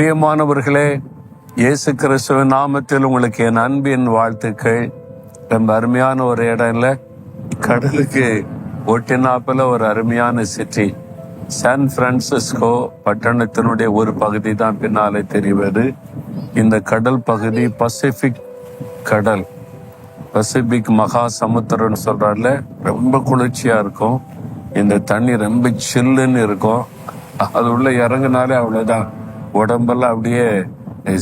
பிரியமானவர்களே, இயேசு கிறிஸ்துவின் நாமத்தில் உங்களுக்கு என் அன்பின் வாழ்த்துக்கள். ரொம்ப அருமையான ஒரு இடம் இல்லை, கடலுக்கு ஒட்டினாப்பில் ஒரு அருமையான சிட்டி சான் பிரான்சிஸ்கோ பட்டணத்தினுடைய ஒரு பகுதி தான் பின்னாலே தெரிவது. இந்த கடல் பகுதி பசிபிக் கடல், பசிபிக் மகா சமுத்திரம்னு சொல்றாருல, ரொம்ப குளிர்ச்சியா இருக்கும். இந்த தண்ணி ரொம்ப சில்லுன்னு இருக்கும். அது உள்ள இறங்குனாலே அவ்வளவுதான், உடம்பெல்லாம் அப்படியே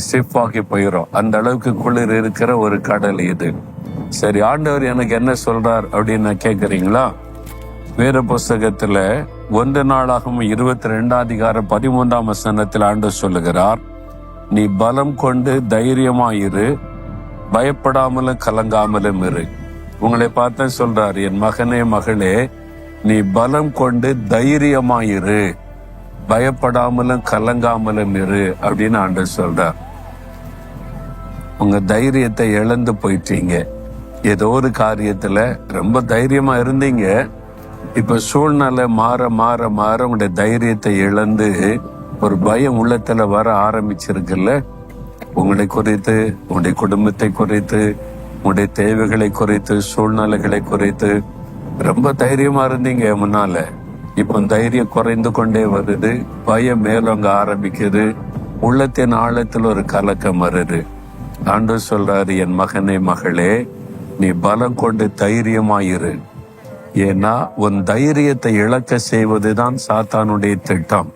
ஸ்டிஃப் ஆகி போயிடும். அந்த அளவுக்கு குளிர் இருக்கிற ஒரு கடல் இது. சரி, ஆண்டவர் எனக்கு என்ன சொல்றார் அப்படின்னு கேட்குறீங்களா? வேத புஸ்தகத்துல 1 நாளாகவும் 22:13 ஆண்டவர் சொல்லுகிறார், நீ பலம் கொண்டு தைரியமாயிரு, பயப்படாமலும் கலங்காமலும் இரு. உங்களை பார்த்து சொல்றார், என் மகனே மகளே, நீ பலம் கொண்டு தைரியமாயிரு, பயப்படாமலும் கலங்காமலும் இரு அப்படின்னு ஆண்டவர் சொல்றார். உங்க தைரியத்தை இழந்து போயிட்டீங்க. ஏதோ ஒரு காரியத்துல ரொம்ப தைரியமா இருந்தீங்க, இப்ப சூழ்நிலை மாற மாற மாற உங்களுடைய தைரியத்தை இழந்து ஒரு பயம் உள்ளத்துல வர ஆரம்பிச்சிருக்குல்ல. உங்களை குறித்து, உங்களுடைய குடும்பத்தை குறித்து, உங்களுடைய தேவைகளை குறித்து, சூழ்நிலைகளை குறித்து ரொம்ப தைரியமா இருந்தீங்க முன்னால. இப்ப தைரியம் குறைந்து கொண்டே வருது, பயம் மேலோங்க ஆரம்பிக்குது, உள்ளத்தின் ஆழத்தில் ஒரு கலக்கம் வருது. ஆண்டவர் சொல்றாரு, என் மகனே மகளே, நீ பலம் கொண்டு தைரியமாயிரு. ஏன்னா உன் தைரியத்தை இழக்க செய்வதுதான் சாத்தானுடைய திட்டம்.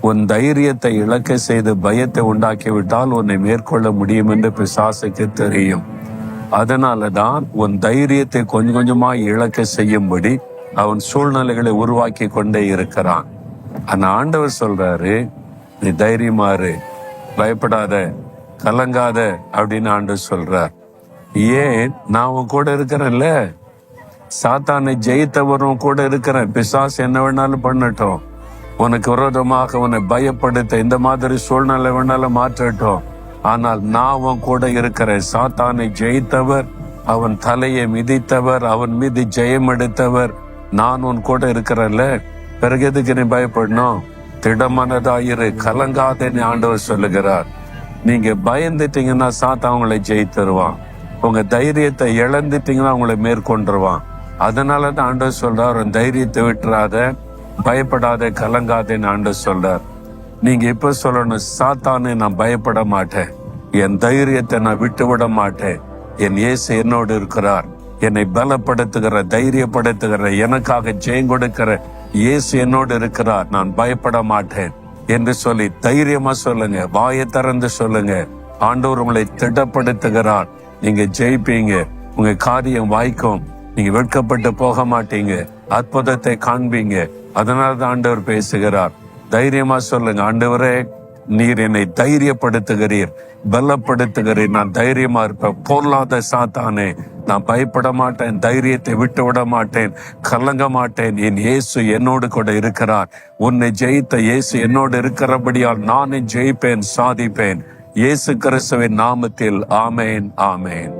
உன் தைரியத்தை இழக்க செய்து பயத்தை உண்டாக்கிவிட்டால் உன்னை மேற்கொள்ள முடியும் என்று பிசாசுக்கு தெரியும். அதனாலதான் உன் தைரியத்தை கொஞ்சம் கொஞ்சமா இழக்க செய்யும்படி அவன் சூழ்நிலைகளை உருவாக்கி கொண்டே இருக்கிறான். ஆனா ஆண்டவர் சொல்றாரு, நீ தைரியமாறு, பயப்படாத, கலங்காத அப்படின்னு ஆண்டவர் சொல்றார். ஏன்? நான் உன் கூட இருக்கிறேன்ல. சாத்தானை ஜெயித்தவரும் கூட இருக்கிறேன். பிசாசு என்ன வேணாலும் பண்ணட்டும், உனக்கு விரோதமாக உன்னை பயப்படுத்த இந்த மாதிரி சூழ்நிலை வேணாலும் மாற்றட்டும், ஆனால் நான் உன் கூட இருக்கிறேன். சாத்தானை ஜெயித்தவர், அவன் தலையை மிதித்தவர், அவன் மீது ஜெயம் எடுத்தவர் நான் உன் கூட இருக்கிறேன்ல. பிறகு எதுக்கு நீ பயப்படணும்? திடமனதாயிரு, கலங்காதேன்னு ஆண்டவர் சொல்லுகிறார். நீங்க பயந்துட்டீங்கன்னா சாத்தான் உங்களை ஜெயித்தருவான். உங்க தைரியத்தை இழந்துட்டீங்கன்னா உங்களை மேற்கொண்டுருவான். அதனாலதான் ஆண்டவர் சொல்றார், உன் தைரியத்தை விட்டுறாத, பயப்படாத, கலங்காதேன்னு ஆண்டவர் சொல்றார். நீங்க இப்ப சொல்லணும், சாத்தானே நான் பயப்பட மாட்டேன், என் தைரியத்தை நான் விட்டு விட மாட்டேன், என் இயேசு என்னோடு இருக்கிறார், என்னை பலப்படுத்துகிற, தைரியப்படுத்துகிற, எனக்காக ஜெயம் கொடுக்கிற இயேசு என்னோடு இருக்கிறார், நான் பயப்பட மாட்டேன் என்று சொல்லி தைரியமா சொல்லுங்க, வாயை திறந்து சொல்லுங்க. ஆண்டவர் உங்களை திடப்படுத்துகிறார். நீங்க ஜெயிப்பீங்க, உங்க காரியம் வாய்க்கும், நீங்க வெட்கப்பட்டு போக மாட்டீங்க, அற்புதத்தை காண்பீங்க. அதனாலதான் ஆண்டவர் பேசுகிறார். தைரியமா சொல்லுங்க, ஆண்டவரே நீர் என்னை தைரியப்படுத்துகிறீர், பலப்படுத்துகிறீர், நான் தைரியமா இருப்பேன். பொருளாத சாத்தானே, நான் பயப்பட மாட்டேன், தைரியத்தை விட்டு விட மாட்டேன், கலங்க மாட்டேன், என் இயேசு என்னோடு கூட இருக்கிறார். உன்னை ஜெயித்த இயேசு என்னோடு இருக்கிறபடியால் நானே ஜெயிப்பேன், சாதிப்பேன். இயேசு கிறிஸ்துவின் நாமத்தில் ஆமேன், ஆமேன்.